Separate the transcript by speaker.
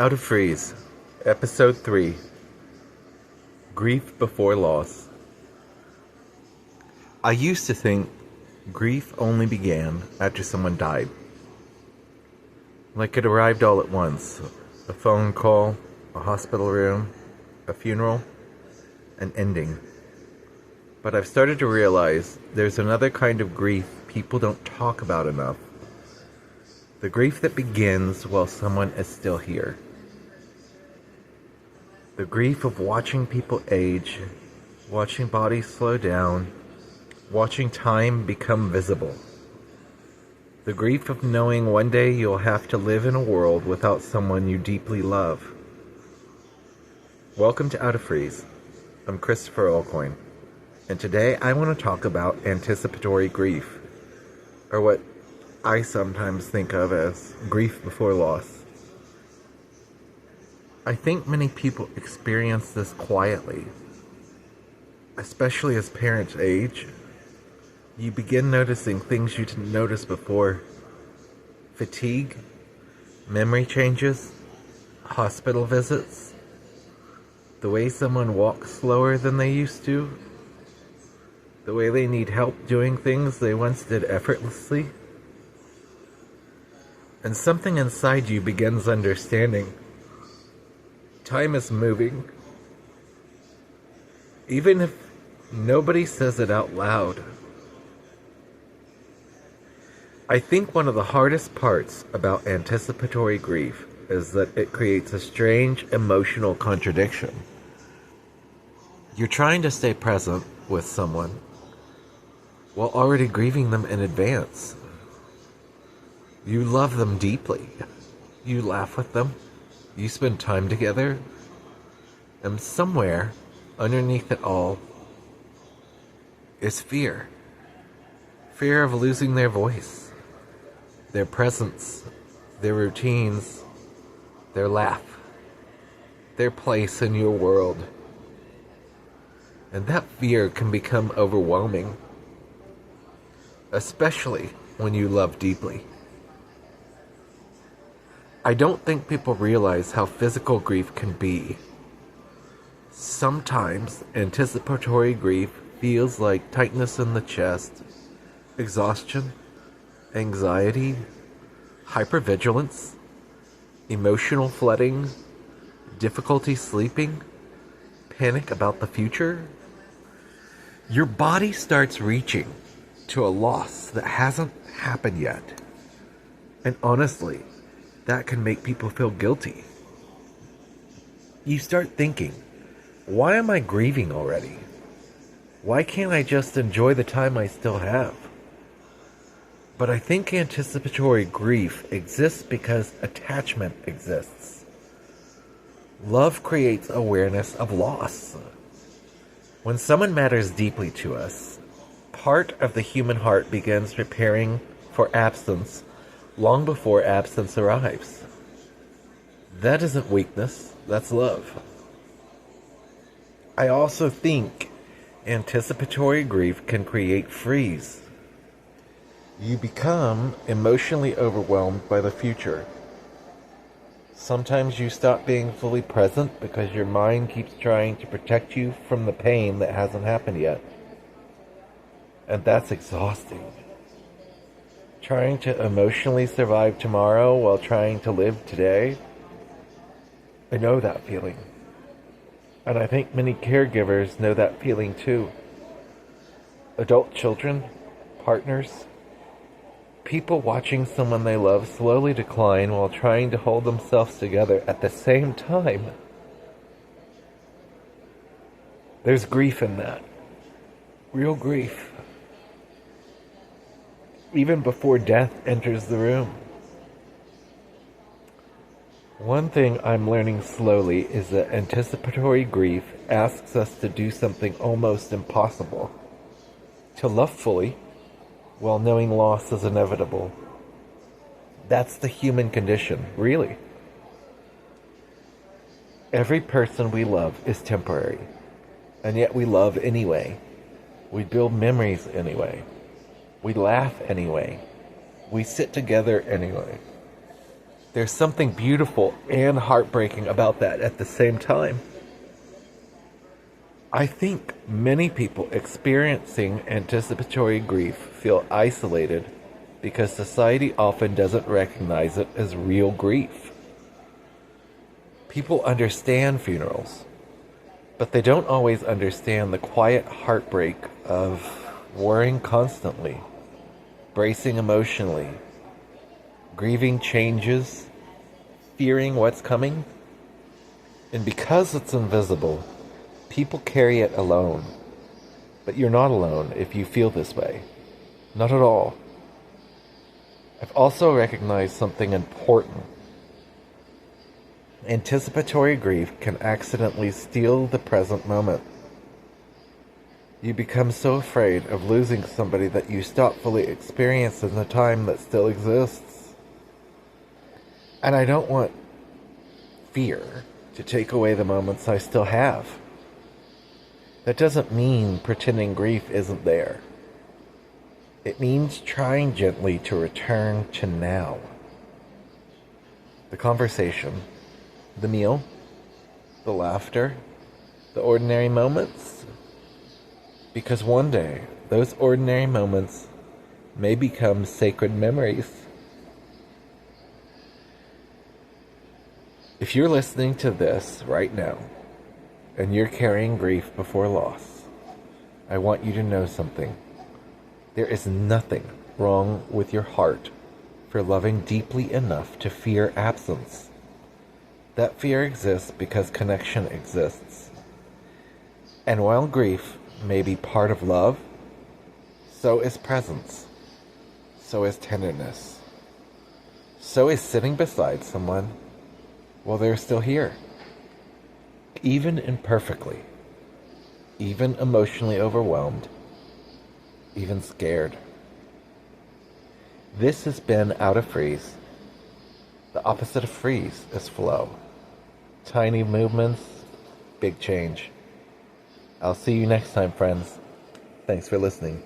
Speaker 1: Out of Freeze, Episode 3, Grief Before Loss. I used to think grief only began after someone died. Like it arrived all at once. A phone call, a hospital room, a funeral, an ending. But I've started to realize there's another kind of grief people don't talk about enough. The grief that begins while someone is still here. The grief of watching people age, watching bodies slow down, watching time become visible. The grief of knowing one day you'll have to live in a world without someone you deeply love. Welcome to Out of Freeze. I'm Christopher Allcorn, and today I want to talk about anticipatory grief, or what I sometimes think of as grief before loss. I think many people experience this quietly, especially as parents age. You begin noticing things you didn't notice before. Fatigue, memory changes, hospital visits, the way someone walks slower than they used to, the way they need help doing things they once did effortlessly. And something inside you begins understanding. Time is moving. Even if nobody says it out loud. I think one of the hardest parts about anticipatory grief is that it creates a strange emotional contradiction. You're trying to stay present with someone while already grieving them in advance. You love them deeply. You laugh with them. You spend time together. And somewhere underneath it all is fear. Fear of losing their voice, their presence, their routines, their laugh, their place in your world. And that fear can become overwhelming, especially when you love deeply. I don't think people realize how physical grief can be. Sometimes anticipatory grief feels like tightness in the chest, exhaustion, anxiety, hypervigilance, emotional flooding, difficulty sleeping, panic about the future. Your body starts reaching to a loss that hasn't happened yet. And honestly, that can make people feel guilty. You start thinking, why am I grieving already? Why can't I just enjoy the time I still have? But I think anticipatory grief exists because attachment exists. Love creates awareness of loss. When someone matters deeply to us, part of the human heart begins preparing for absence long before absence arrives. That isn't weakness, that's love. I also think anticipatory grief can create freeze. You become emotionally overwhelmed by the future. Sometimes you stop being fully present because your mind keeps trying to protect you from the pain that hasn't happened yet. And that's exhausting. Trying to emotionally survive tomorrow while trying to live today. I know that feeling. And I think many caregivers know that feeling too. Adult children, partners, people watching someone they love slowly decline while trying to hold themselves together at the same time. There's grief in that. Real grief. Even before death enters the room. One thing I'm learning slowly is that anticipatory grief asks us to do something almost impossible. To love fully, while knowing loss is inevitable. That's the human condition, really. Every person we love is temporary, and yet we love anyway. We build memories anyway. We laugh anyway. We sit together anyway. There's something beautiful and heartbreaking about that at the same time. I think many people experiencing anticipatory grief feel isolated because society often doesn't recognize it as real grief. People understand funerals, but they don't always understand the quiet heartbreak of worrying constantly, bracing emotionally, grieving changes, fearing what's coming. And because it's invisible, people carry it alone. But you're not alone if you feel this way. Not at all. I've also recognized something important. Anticipatory grief can accidentally steal the present moment. You become so afraid of losing somebody that you stop fully experiencing the time that still exists. And I don't want fear to take away the moments I still have. That doesn't mean pretending grief isn't there. It means trying gently to return to now. The conversation, the meal, the laughter, the ordinary moments. Because one day, those ordinary moments may become sacred memories. If you're listening to this right now, and you're carrying grief before loss, I want you to know something. There is nothing wrong with your heart for loving deeply enough to fear absence. That fear exists because connection exists. And while grief may be part of love, so is presence. So is tenderness. So is sitting beside someone while they're still here. Even imperfectly, even emotionally overwhelmed, even scared. This has been Out of Freeze. The opposite of freeze is flow. Tiny movements, big change. I'll see you next time, friends. Thanks for listening.